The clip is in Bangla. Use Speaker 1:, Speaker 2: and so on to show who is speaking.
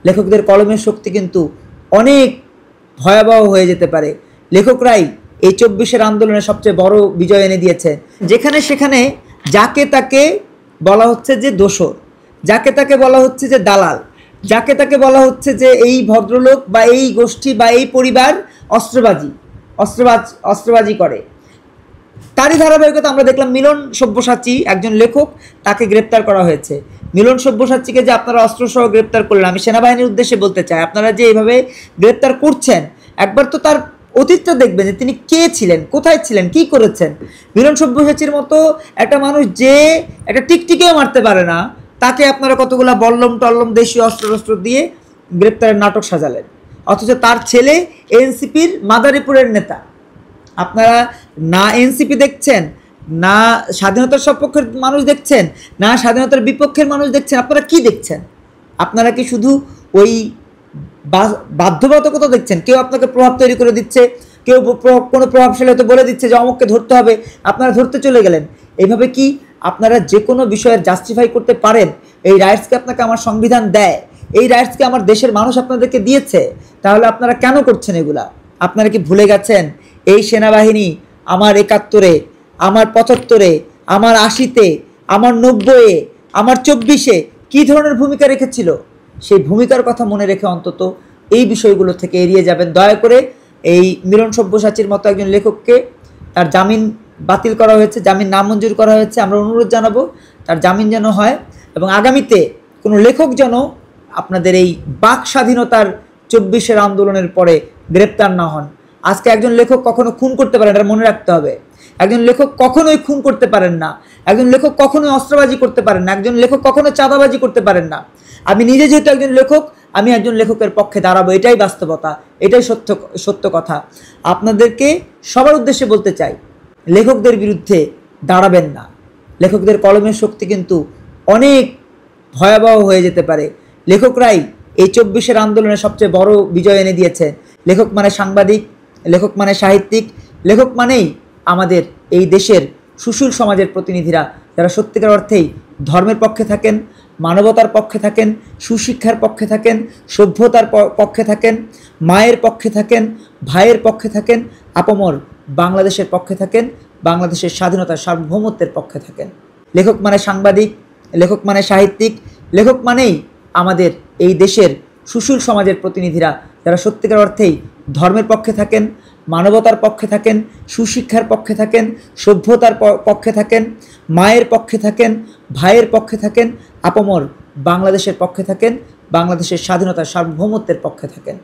Speaker 1: লেখকদের কলমের শক্তি কিন্তু অনেক ভয়াবহ হয়ে যেতে পারে। লেখকরাই এই 24-এর আন্দোলনে সবচেয়ে বড় বিজয় এনে দিয়েছে। যেখানে সেখানে যাকে তাকে বলা হচ্ছে যে দোসর, যাকে তাকে বলা হচ্ছে যে দালাল, যাকে তাকে বলা হচ্ছে যে এই ভদ্রলোক বা এই গোষ্ঠী বা এই পরিবার অস্ত্রবাজি করে। তারই ধারাবাহিকতা আমরা দেখলাম মিলন সব্যসাচী একজন লেখক, তাকে গ্রেপ্তার করা হয়েছে। মিলন সব্যসাচীকে যে আপনারা অস্ত্রসহ গ্রেপ্তার করলেন, আমি সেনাবাহিনীর উদ্দেশ্যে বলতে চাই, আপনারা যে এইভাবে গ্রেপ্তার করছেন, একবার তো তার অতীতটা দেখবেন যে তিনি কে ছিলেন, কোথায় ছিলেন, কি করেছেন। মিলন সব্যসাচীর মতো একটা মানুষ যে একটা টিকটিকেও মারতে পারে না, তাকে আপনারা কতগুলা বল্লম টল্লম দেশীয় অস্ত্র দিয়ে গ্রেপ্তারের নাটক সাজালেন। অথচ তার ছেলে এনসিপির মাদারীপুরের নেতা। আপনারা না এনসিপি দেখছেন, না স্বাধীনতার সপক্ষের মানুষ দেখছেন, না স্বাধীনতার বিপক্ষের মানুষ দেখছেন, আপনারা কি দেখছেন? আপনারা কি শুধু ওই বাধ্যবাধকতা দেখছেন? কেউ আপনাকে প্রভাব তৈরি করে দিচ্ছে, কেউ কোনো প্রভাবশালী হয়তো বলে দিচ্ছে যে অমুককে ধরতে হবে, আপনারা ধরতে চলে গেলেন। এইভাবে কি আপনারা যে কোনো বিষয়ের জাস্টিফাই করতে পারেন? এই রাইটসকে আপনাকে আমার সংবিধান দেয়, এই রাইটসকে আমার দেশের মানুষ আপনাদেরকে দিয়েছে, তাহলে আপনারা কেন করছেন এগুলা? আপনারা কি ভুলে গেছেন এই সেনাবাহিনী আমার 71-এ, আমার 75-এ, আমার 80-তে, আমার 90-এ, আমার 24-এ কী ধরনের ভূমিকা রেখেছিল? সেই ভূমিকার কথা মনে রেখে অন্তত এই বিষয়গুলো থেকে এড়িয়ে যাবেন। দয়া করে এই মিলন সব্যসাচীর মতো একজন লেখককে, তার জামিন বাতিল করা হয়েছে, জামিন নামঞ্জুর করা হয়েছে, আমরা অনুরোধ জানাবো তার জামিন যেন হয়, এবং আগামীতে কোনো লেখক যেন আপনাদের এই বাক স্বাধীনতার 24-এর আন্দোলনের পরে গ্রেপ্তার না হন। আজকে একজন লেখক কখনো খুন করতে পারেন, এটা মনে রাখতে হবে। একজন লেখক কখনোই খুন করতে পারেন না, একজন লেখক কখনোই অস্ত্রবাজি করতে পারেন না, একজন লেখক কখনো চাঁদাবাজি করতে পারেন না। আমি নিজে যেহেতু একজন লেখক, আমি একজন লেখকের পক্ষে দাঁড়াবো, এটাই বাস্তবতা, এটাই সত্য কথা। আপনাদেরকে সবার উদ্দেশ্যে বলতে চাই, লেখকদের বিরুদ্ধে দাঁড়াবেন না। লেখকদের কলমের শক্তি কিন্তু অনেক ভয়াবহ হয়ে যেতে পারে। লেখকরাই এই 24-এর আন্দোলনে সবচেয়ে বড় বিজয় এনে দিয়েছে। লেখক মানে সাংবাদিক, লেখক মানে সাহিত্যিক, লেখক মানেই আমাদের এই দেশের সুশীল সমাজের প্রতিনিধিরা, যারা সত্যিকার অর্থেই ধর্মের পক্ষে থাকেন, মানবতার পক্ষে থাকেন, সুশিক্ষার পক্ষে থাকেন, সভ্যতার পক্ষে থাকেন, মায়ের পক্ষে থাকেন, ভাইয়ের পক্ষে থাকেন, আপামর বাংলাদেশের পক্ষে থাকেন, বাংলাদেশের স্বাধীনতার সার্বভৌমত্বের পক্ষে থাকেন। লেখক মানে সাংবাদিক, লেখক মানে সাহিত্যিক, লেখক মানেই আমাদের এই দেশের সুশীল সমাজের প্রতিনিধিরা, যারা সত্যিকার অর্থেই ধর্মের পক্ষে থাকেন, মানবতার পক্ষে থাকেন, সুশিক্ষার পক্ষে থাকেন, সভ্যতার পক্ষে থাকেন, মায়ের পক্ষে থাকেন, ভাইয়ের পক্ষে থাকেন, আপামর বাংলাদেশের পক্ষে থাকেন, বাংলাদেশের স্বাধীনতার সার্বভৌমত্বের পক্ষে থাকেন।